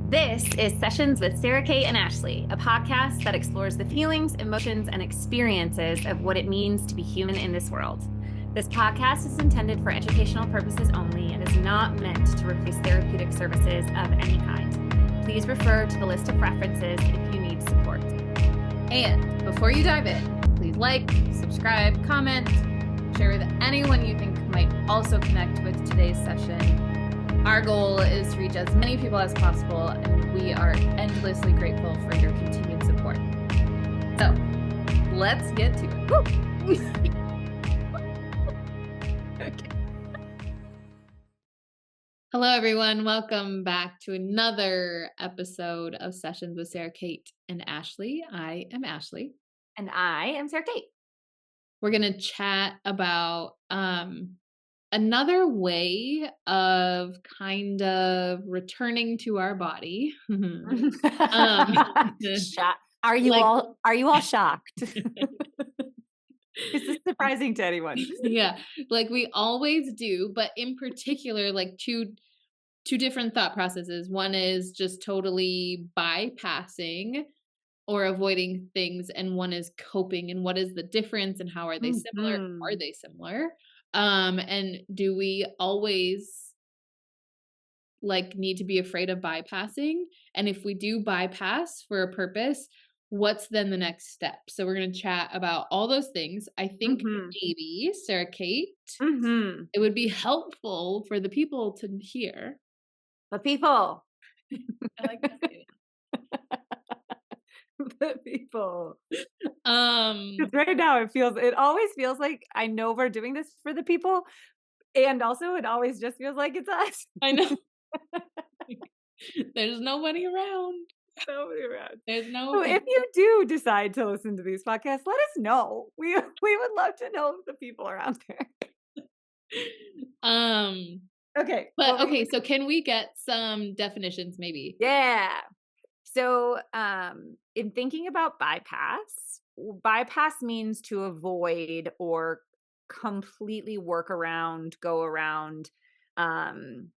This is Sessions with Sara Cate and Ashley, a podcast that explores the feelings, emotions, and experiences of what it means to be human in this world. This podcast is intended for educational purposes only and is not meant to replace therapeutic services of any kind. Please refer to the list of references if you need support. And before you dive in, please like, subscribe, comment, share with anyone you think might also connect with today's session. Our goal is to reach as many people as possible, and we are endlessly grateful for your continued support. So, let's get to it. Woo! Okay. Hello, everyone. Welcome back to another episode of Sessions with Sara Cate and Ashley. I am Ashley. And I am Sara Cate. We're going to chat about another way of kind of returning to our body. Are you all shocked? Is this surprising to anyone? Yeah, like we always do, but in particular, like two different thought processes. One is just totally bypassing or avoiding things, and one is coping. And what is the difference, and how are they similar? Are they similar? And do we always need to be afraid of bypassing? And if we do bypass for a purpose, what's then the next step? So we're going to chat about all those things. I think maybe, Sara Cate, it would be helpful for the people to hear. The people. I like that too. The people. Because right now it always feels like I know we're doing this for the people, and also it always just feels like it's us. I know. There's nobody around. There's no. So if you do decide to listen to these podcasts, let us know. We would love to know if the people are out there. Okay. But okay, so can we get some definitions maybe? Yeah. So in thinking about bypass means to avoid or completely work around, go around, and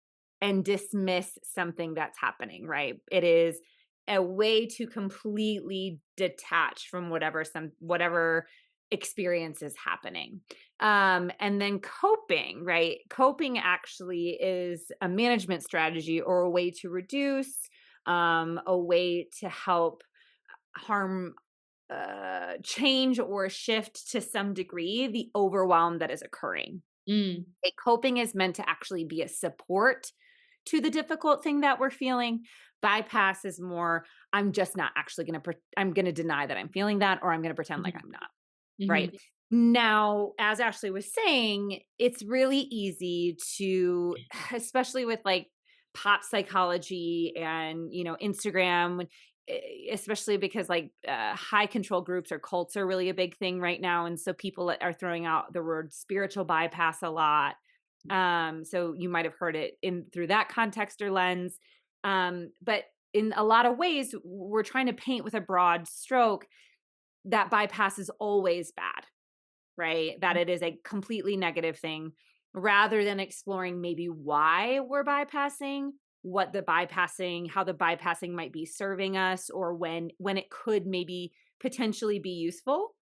dismiss something that's happening, right? It is a way to completely detach from whatever experience is happening. And then coping, right? Coping actually is a management strategy or a way to reduce, a way to help change or shift to some degree the overwhelm that is occurring. Coping is meant to actually be a support to the difficult thing that we're feeling. Bypass is more, I'm just not actually I'm going to deny that I'm feeling that, or I'm going to pretend like I'm not. Right. Now, as Ashley was saying, it's really easy to, especially with like pop psychology and, Instagram, especially because high control groups or cults are really a big thing right now. And so people are throwing out the word spiritual bypass a lot. So you might have heard it through that context or lens. But in a lot of ways, we're trying to paint with a broad stroke that bypass is always bad, right? That it is a completely negative thing, rather than exploring maybe why we're bypassing, how the bypassing might be serving us, or when it could maybe potentially be useful,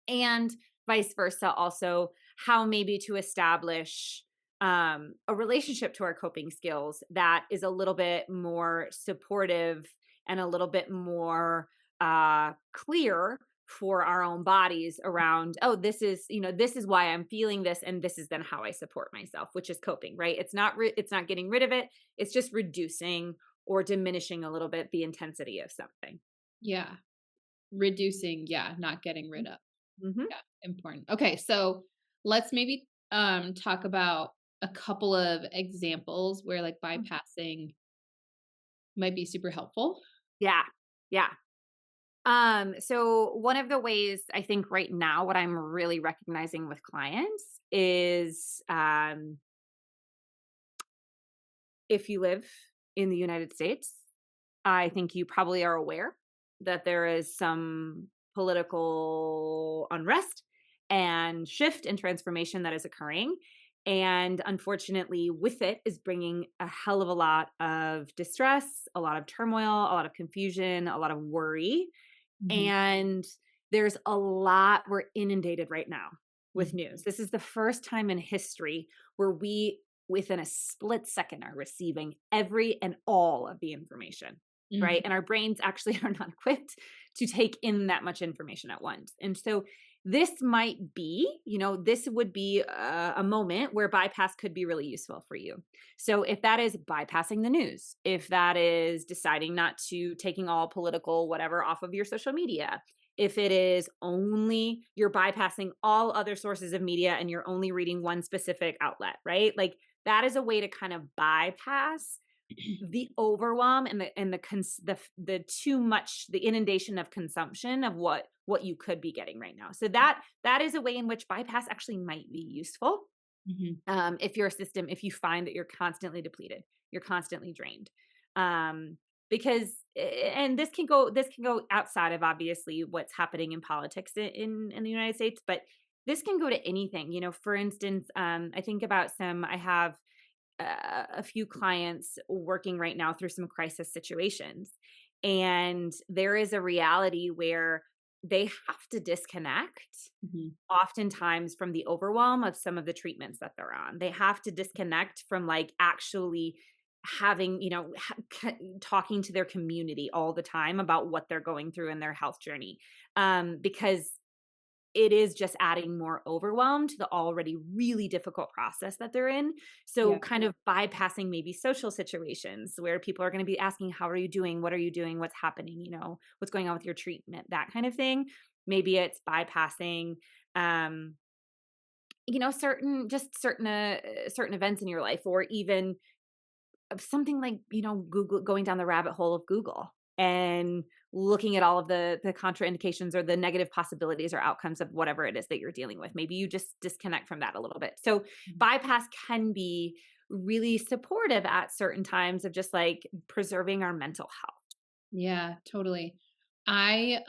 and vice versa. Also, how maybe to establish a relationship to our coping skills that is a little bit more supportive and a little bit more clear for our own bodies around, this is why I'm feeling this, and this is then how I support myself, which is coping, right? It's not getting rid of it. It's just reducing or diminishing a little bit the intensity of something. Yeah. Reducing. Yeah. Not getting rid of. Yeah. Important. Okay. So let's maybe talk about a couple of examples where bypassing might be super helpful. Yeah. Yeah. So one of the ways I think right now, what I'm really recognizing with clients is, if you live in the United States, I think you probably are aware that there is some political unrest and shift and transformation that is occurring. And unfortunately, with it is bringing a hell of a lot of distress, a lot of turmoil, a lot of confusion, a lot of worry. Mhm. And there's a lot, we're inundated right now with Mhm. news. This is the first time in history where we, within a split second, are receiving every and all of the information, right? Mhm. And our brains actually are not equipped to take in that much information at once. And so this might be, this would be a moment where bypass could be really useful for you. So if that is bypassing the news, if that is deciding not to taking all political whatever off of your social media, if it is only you're bypassing all other sources of media and you're only reading one specific outlet, right? Like that is a way to kind of bypass the overwhelm and the too much, the inundation of consumption of what you could be getting right now. So that is a way in which bypass actually might be useful. Mhm. If your system, if you find that you're constantly depleted, you're constantly drained. Because and this can go outside of obviously what's happening in politics in the United States, but this can go to anything. For instance, I think about I have a few clients working right now through some crisis situations. And there is a reality where they have to disconnect Mhm. oftentimes from the overwhelm of some of the treatments that they're on. They have to disconnect from like actually having, talking to their community all the time about what they're going through in their health journey. Because it is just adding more overwhelm to the already really difficult process that they're in. So Yeah. kind of bypassing maybe social situations where people are going to be asking, how are you doing? What are you doing? What's happening? What's going on with your treatment? That kind of thing. Maybe it's bypassing, um, certain events in your life, or even something like, Google, going down the rabbit hole of Google and looking at all of the contraindications or the negative possibilities or outcomes of whatever it is that you're dealing with. Maybe you just disconnect from that a little bit. So Mhm. bypass can be really supportive at certain times of just like preserving our mental health. Yeah, totally. I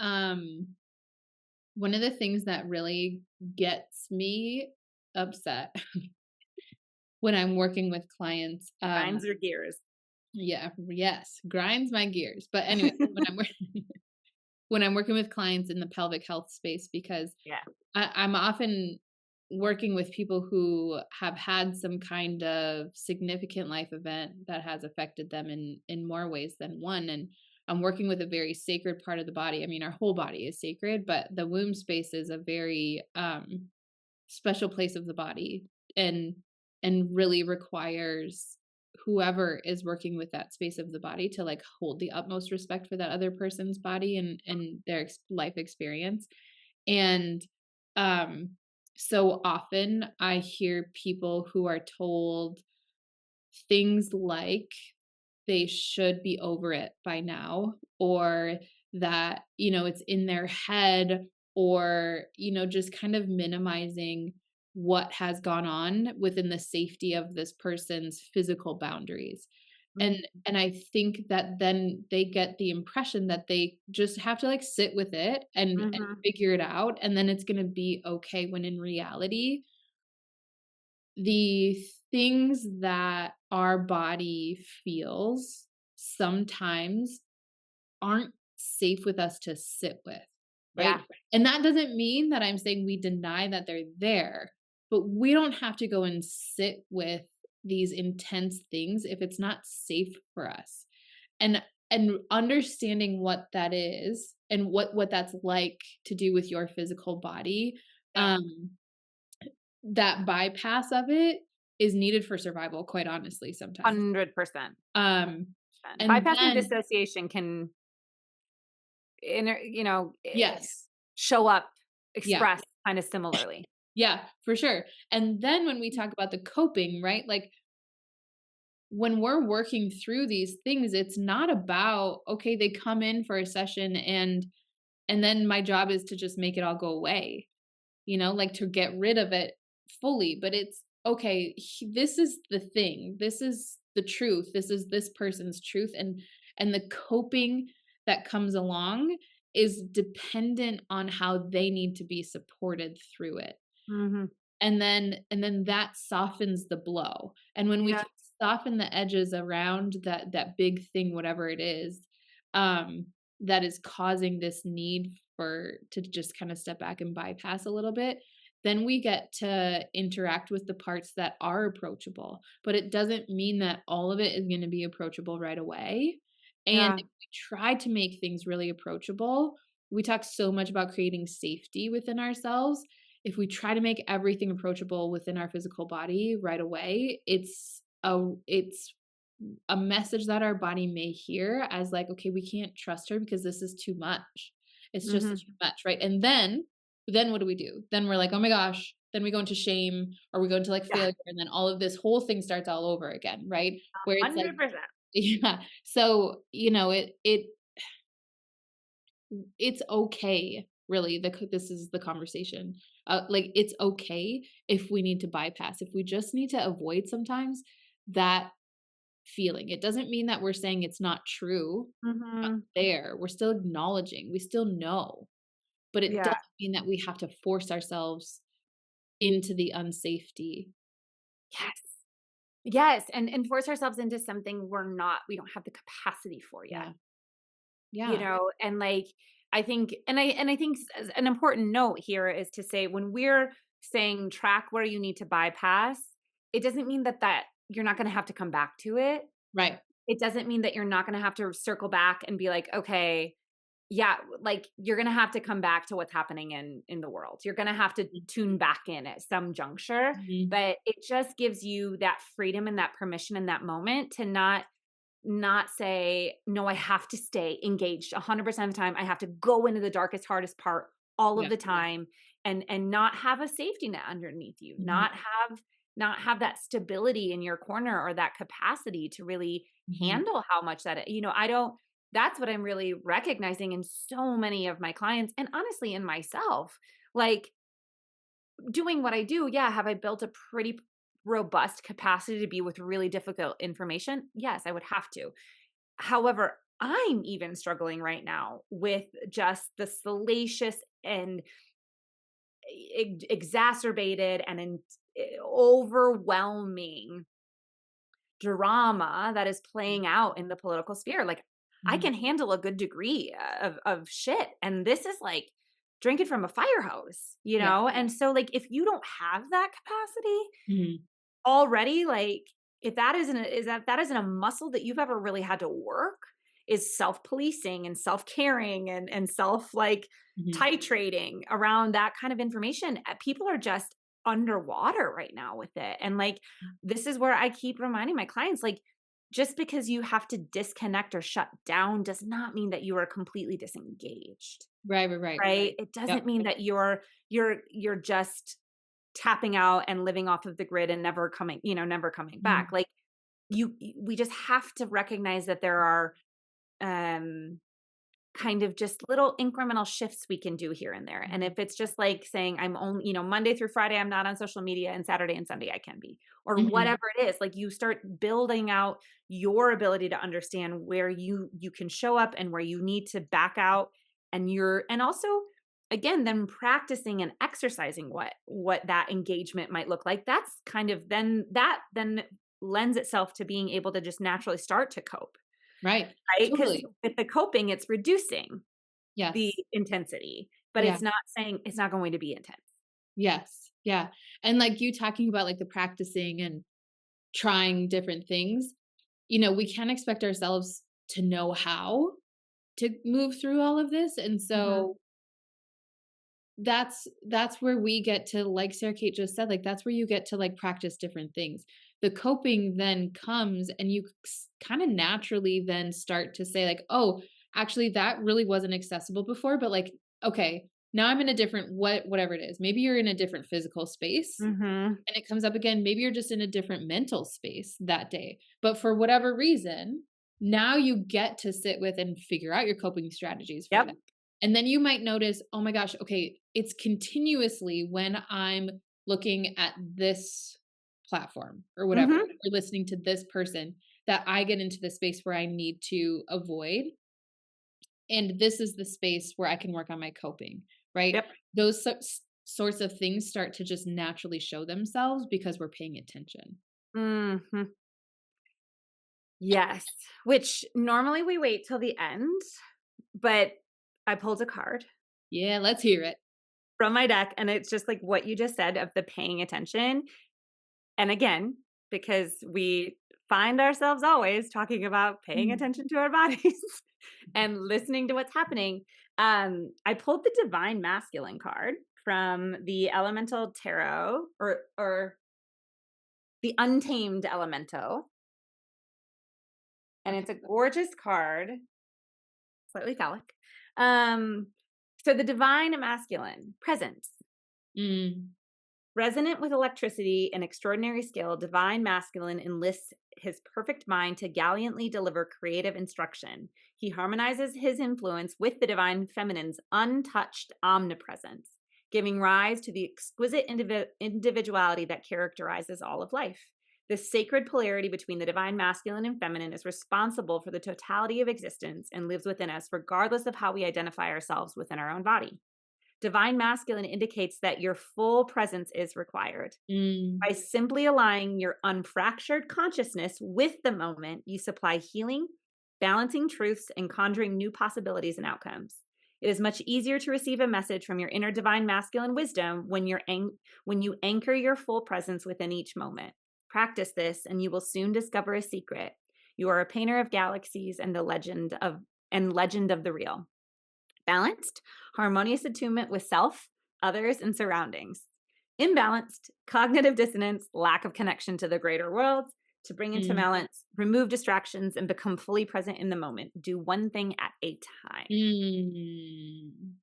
one of the things that really gets me upset when I'm working with clients, Grinds your gears. yeah, yes, grinds my gears. But anyway, when I'm working with clients in the pelvic health space, because Yeah. I'm often working with people who have had some kind of significant life event that has affected them in more ways than one. And I'm working with a very sacred part of the body. I mean, our whole body is sacred, but the womb space is a very special place of the body, and really requires whoever is working with that space of the body to like hold the utmost respect for that other person's body and their life experience. And um so often I hear people who are told things like they should be over it by now, or that, it's in their head, or, just kind of minimizing what has gone on within the safety of this person's physical boundaries. And Mhm. and I think that then they get the impression that they just have to like sit with it and Mhm. figure it out, and then it's going to be okay, when in reality the things that our body feels sometimes aren't safe with us to sit with, right? Yeah. And that doesn't mean that I'm saying we deny that they're there, but we don't have to go and sit with these intense things if it's not safe for us. And understanding what that is and what that's like to do with your physical body, Yeah. um that bypass of it is needed for survival, quite honestly, sometimes. 100%. Um, and Bypassing then dissociation can yes. show up, Yeah. express kind of similarly. Yeah, for sure. And then when we talk about the coping, right? Like when we're working through these things, it's not about, okay, they come in for a session and then my job is to just make it all go away, like to get rid of it fully. But it's okay, this is the thing. This is the truth. This is this person's truth. And the coping that comes along is dependent on how they need to be supported through it. Mhm. And then that softens the blow. And when we Yeah. can soften the edges around that big thing, whatever it is, um, that is causing this need to just kind of step back and bypass a little bit, then we get to interact with the parts that are approachable. But it doesn't mean that all of it is going to be approachable right away. And Yeah. if we try to make things really approachable, we talk so much about creating safety within ourselves. If we try to make everything approachable within our physical body right away, it's a message that our body may hear as like, okay, we can't trust her because this is too much. It's just Mhm. too much, right? And then what do we do? Then we're like, oh my gosh. Then we go into shame or we go into like Yeah. failure, and then all of this whole thing starts all over again, right? Where it's like, 100%. yeah. So, it's okay, really. This is the conversation. Like it's okay if we need to bypass, if we just need to avoid sometimes that feeling. It doesn't mean that we're saying it's not true. Mhm. There, we're still acknowledging. We still know, but it Yeah. doesn't mean that we have to force ourselves into the unsafety. Yes. Yes, and force ourselves into something we don't have the capacity for yet. Yeah. Yeah. And like I think an important note here is to say when we're saying track where you need to bypass, it doesn't mean that you're not going to have to come back to it. Right. It doesn't mean that you're not going to have to circle back and be like, okay, yeah, like you're going to have to come back to what's happening in the world. You're going to have to tune back in at some juncture, Mhm. but it just gives you that freedom and that permission in that moment to not say, "No, I have to stay engaged 100% of the time. I have to go into the darkest, hardest part all of Yeah. the time," and not have a safety net underneath you, Mhm. not have that stability in your corner or that capacity to really Mhm. handle how much I don't that's what I'm really recognizing in so many of my clients and honestly in myself. Like doing what I do, yeah, have I built a pretty robust capacity to be with really difficult information? Yes, I would have to. However, I'm even struggling right now with just the salacious and exacerbated and overwhelming drama that is playing out in the political sphere. Like, I Mhm. can handle a good degree of shit, and this is like drinking from a fire hose, you Yeah. know? And so, like, if you don't have that capacity, Mhm. already, like, if that isn't a is that that isn't a muscle that you've ever really had to work, is self-policing and self-caring and self, like, Mhm. titrating around that kind of information, people are just underwater right now with it, and, like, this is where I keep reminding my clients, like, just because you have to disconnect or shut down does not mean that you are completely disengaged, Right, right, right. right? It Yep. doesn't mean that you're just tapping out and living off of the grid and never coming back. Mhm. Like we just have to recognize that there are um kind of just little incremental shifts we can do here and there. And if it's just like saying I'm only, Monday through Friday I'm not on social media and Saturday and Sunday I can be or Mhm. whatever it is, like you start building out your ability to understand where you can show up and where you need to back out and also again then practicing and exercising what that engagement might look like. That's kind of then lends itself to being able to just naturally start to cope, Right. right? Because Totally. with the coping, it's reducing the Yes. intensity, but Yeah. it's not saying it's not going to be intense. Yes. Yeah. And like you talking about like the practicing and trying different things, we can't expect ourselves to know how to move through all of this. And Mhm. so that's where we get to, like Sarah Kate just said, like that's where you get to like practice different things. The coping then comes and you kind of naturally then start to say like, oh, actually that really wasn't accessible before, but like, okay, now I'm in a different whatever it is. Maybe you're in a different physical space Mhm. and it comes up again. Maybe you're just in a different mental space that day. But for whatever reason, now you get to sit with and figure out your coping strategies for Yep. that. And then you might notice, oh my gosh, okay, it's continuously when I'm looking at this platform or whatever, Mhm. or listening to this person that I get into the space where I need to avoid. And this is the space where I can work on my coping, right? Yep. Those sorts of things start to just naturally show themselves because we're paying attention. Mhm. Yes, which normally we wait till the end, but I pulled a card Yeah, let's hear it. from my deck, and it's just like what you just said of the paying attention. And again, because we find ourselves always talking about paying Mm. attention to our bodies and listening to what's happening, I pulled the Divine Masculine card from the Elemental Tarot or the Untamed Elemento, and Okay. it's a gorgeous card, slightly phallic. Um, so the Divine Masculine, presence. Mm. Resonant with electricity and extraordinary skill, Divine Masculine enlists his perfect mind to gallantly deliver creative instruction. He harmonizes his influence with the Divine Feminine's untouched omnipresence, giving rise to the exquisite individuality that characterizes all of life. This sacred polarity between the Divine Masculine and Feminine is responsible for the totality of existence and lives within us, regardless of how we identify ourselves within our own body. Divine Masculine indicates that your full presence is required. Mm. By simply aligning your unfractured consciousness with the moment, you supply healing, balancing truths, and conjuring new possibilities and outcomes. It is much easier to receive a message from your inner divine masculine wisdom when you anchor your full presence within each moment. Practice this, and you will soon discover a secret. You are a painter of galaxies and legend of the real. Balanced, harmonious attunement with self, others, and surroundings. Imbalanced, cognitive dissonance, lack of connection to the greater world. To bring into Mm. balance, remove distractions, and become fully present in the moment. Do one thing at a time. Mm.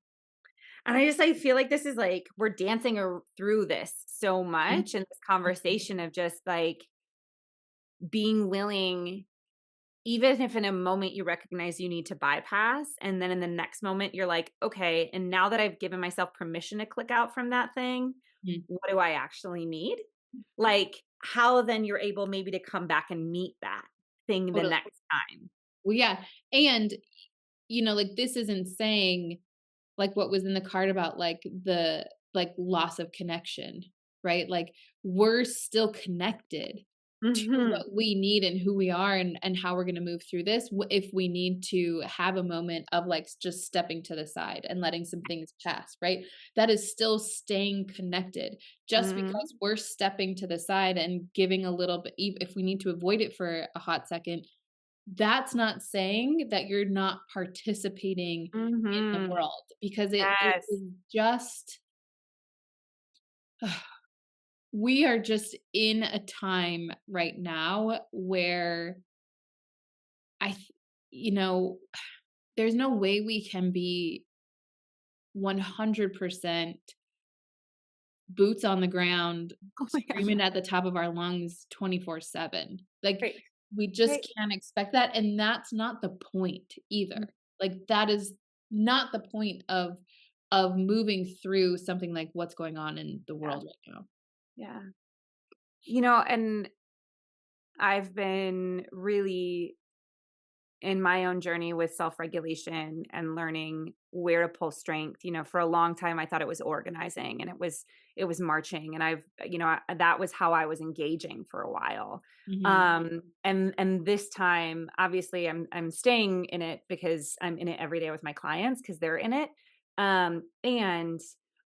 And I feel like this is like we're dancing through this so Mm. much in this conversation of just like being willing, even if in a moment you recognize you need to bypass, and then in the next moment you're like, okay, and now that I've given myself permission to click out from that thing, Mm. what do I actually need? Like, how then you're able maybe to come back and meet that thing the Totally. next time. Well, yeah. And, like this isn't saying like what was in the card about like the like loss of connection, right? Like we're still connected to Mhm. what we need and who we are and how we're going to move through this if we need to have a moment of like just stepping to the side and letting some things pass, right? That is still staying connected. Just Mhm. because we're stepping to the side and giving a little bit, if we need to avoid it for a hot second, that's not saying that you're not participating in the Mhm. world, because it Yes. is just we are just in a time right now where I th there's no way we can be 100% boots on the ground, Oh my gosh. screaming at the top of our lungs 24/7. Like, Right. we just Right. can't expect that, and that's not the point either. Like, that is not the point of moving through something like what's going on in the Yeah. world right now. Yeah. And I've been really in my own journey with self-regulation and learning where to pull strength. For a long time I thought it was organizing, and it was marching, and that was how I was engaging for a while. Mhm. And this time obviously I'm staying in it because I'm in it every day with my clients because they're in it. And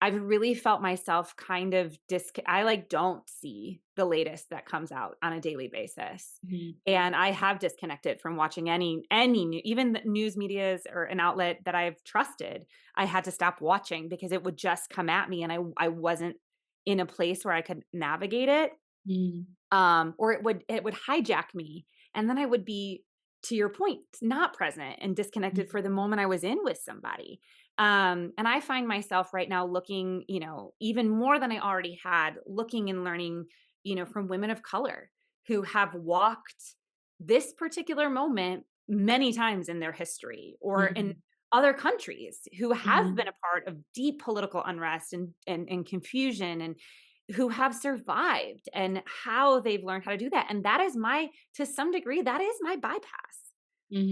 I've really felt myself kind of I like don't see the latest that comes out on a daily basis. Mhm. And I have disconnected from watching any new, even the news medias or an outlet that I've trusted. I had to stop watching because it would just come at me, and I wasn't in a place where I could navigate it. Mm. Or it would hijack me, and then I would be, to your point, not present and disconnected Mhm. for the moment I was in with somebody. And I find myself right now looking, even more than I already had, looking and learning, from women of color who have walked this particular moment many times in their history, or in Mhm. other countries who have Mhm. been a part of deep political unrest and confusion, and who have survived, and how they've learned how to do that. And that is to some degree, that is my bypass.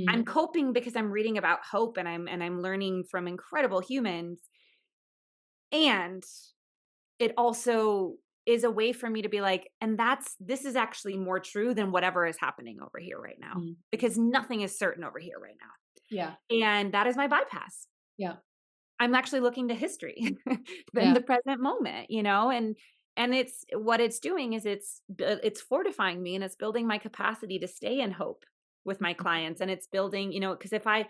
I'm Mhm. coping because I'm reading about hope, and I'm learning from incredible humans. And it also is a way for me to be like, and this is actually more true than whatever is happening over here right now, because nothing is certain over here right now. Yeah. And that is my bypass. Yeah. I'm actually looking to history in Yeah. the present moment, and it's what it's doing is it's fortifying me, and it's building my capacity to stay in hope with my clients, and it's building, because if I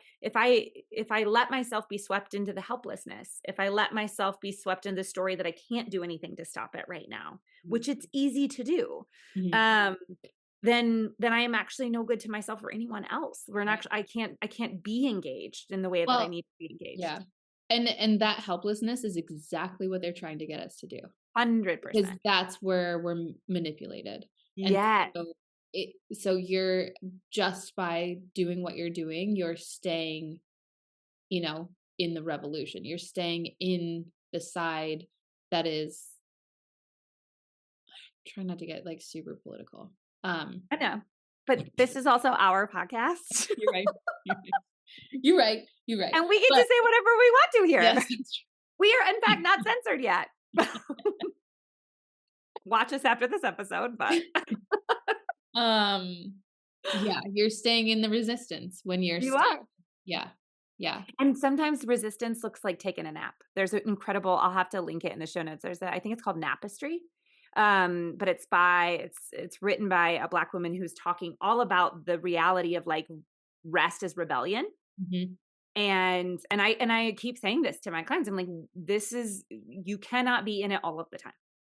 let myself be swept into the helplessness, if I let myself be swept into the story that I can't do anything to stop it right now, which it's easy to do, Mhm. then I am actually no good to myself or anyone else. Right. I can't be engaged in the way that I Well, need to be engaged. yeah. And that helplessness is exactly what they're trying to get us to do, because 100%. that's where we're manipulated. And Yes. so you're, just by doing what you're doing, you're staying, in the revolution. You're staying in the side that is, try not to get like super political. I know. But this is also our podcast, You're right. You're right. You're right. You're right. and we get But to say whatever we want to yes, here. that's We are, in fact, not censored yet. Watch us after this episode, but true. Yeah, you're staying in the resistance when you're you staying. are. Yeah. Yeah. And sometimes resistance looks like taking a nap. There's an incredible, I'll have to link it in the show notes. I think it's called Napistry. But it's written by a Black woman who's talking all about the reality of like rest is rebellion. Mhm. And I keep saying this to my clients. I'm like, you cannot be in it all of the time.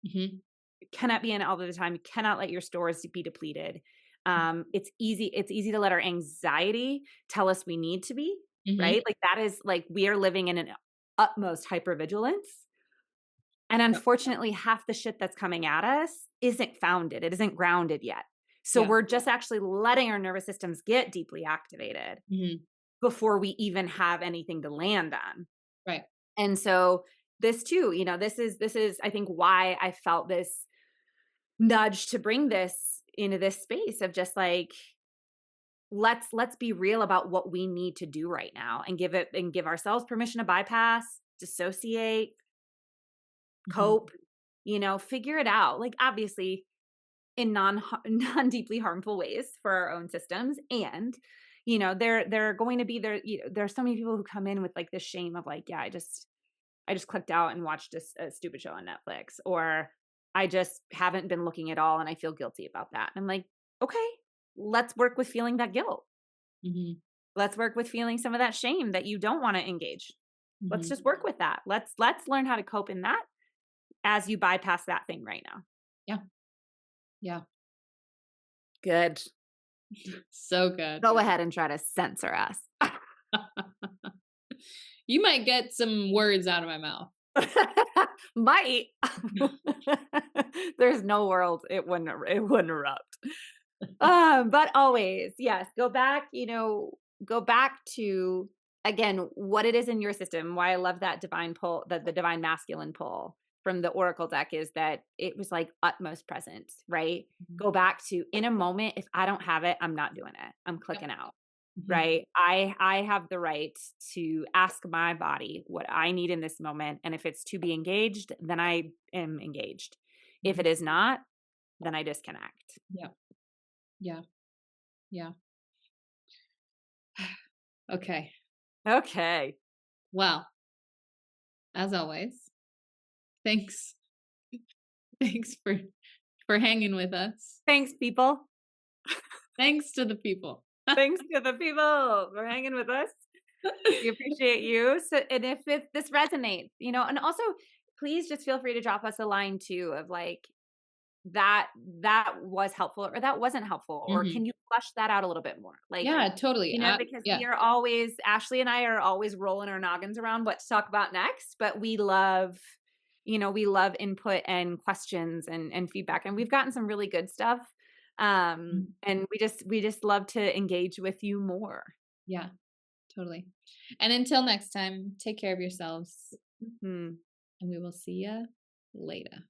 Mhm. You cannot be in it all of the time. You cannot let your stores be depleted. It's easy to let our anxiety tell us we need to be, Mhm. right? Like that is like we are living in an utmost hypervigilance. And unfortunately, half the shit that's coming at us isn't founded. It isn't grounded yet. So Yeah. we're just actually letting our nervous systems get deeply activated Mhm. before we even have anything to land on. Right. And so this too, this is I think why I felt this nudge to bring this into this space of just like let's be real about what we need to do right now and give ourselves permission to bypass, dissociate, Mhm. cope, figure it out. Like obviously in non deeply harmful ways for our own systems. And there are going to be there are so many people who come in with like this shame of like, yeah, I just clicked out and watched a stupid show on Netflix, or I just haven't been looking at all and I feel guilty about that. And I'm like, okay, let's work with feeling that guilt. Mhm. Let's work with feeling some of that shame that you don't want to engage. Let's Mhm. just work with that. Let's learn how to cope in that as you bypass that thing right now. Yeah. Yeah. Good. So good. Go ahead and try to censor us. You might get some words out of my mouth. Might. There's no world it wouldn't erupt. But always, yes, go back to again what it is in your system. Why I love that divine pull, the divine masculine pull from the oracle deck is that it was like utmost presence, right? Mhm. Go back to in a moment, if I don't have it, I'm not doing it. I'm Yep. clicking out. Mhm. Right? I have the right to ask my body what I need in this moment, and if it's to be engaged, then I am engaged. If Mhm. it is not, then I disconnect. Yeah. Yeah. Yeah. Okay. Okay. Well, as always, thanks. Thanks for hanging with us. Thanks, people. Thanks to the people. Thanks to the people for hanging with us. We appreciate you. So, and if this resonates, and also please just feel free to drop us a line too of like that was helpful or that wasn't helpful, or Mhm. can you flush that out a little bit more? Like, Yeah, totally. because Yeah. Ashley and I are always rolling our noggins around what to talk about next, but we love input and questions and feedback. And we've gotten some really good stuff. Mhm. And we just love to engage with you more. Yeah, totally. And until next time, take care of yourselves, Mhm. and we will see you later.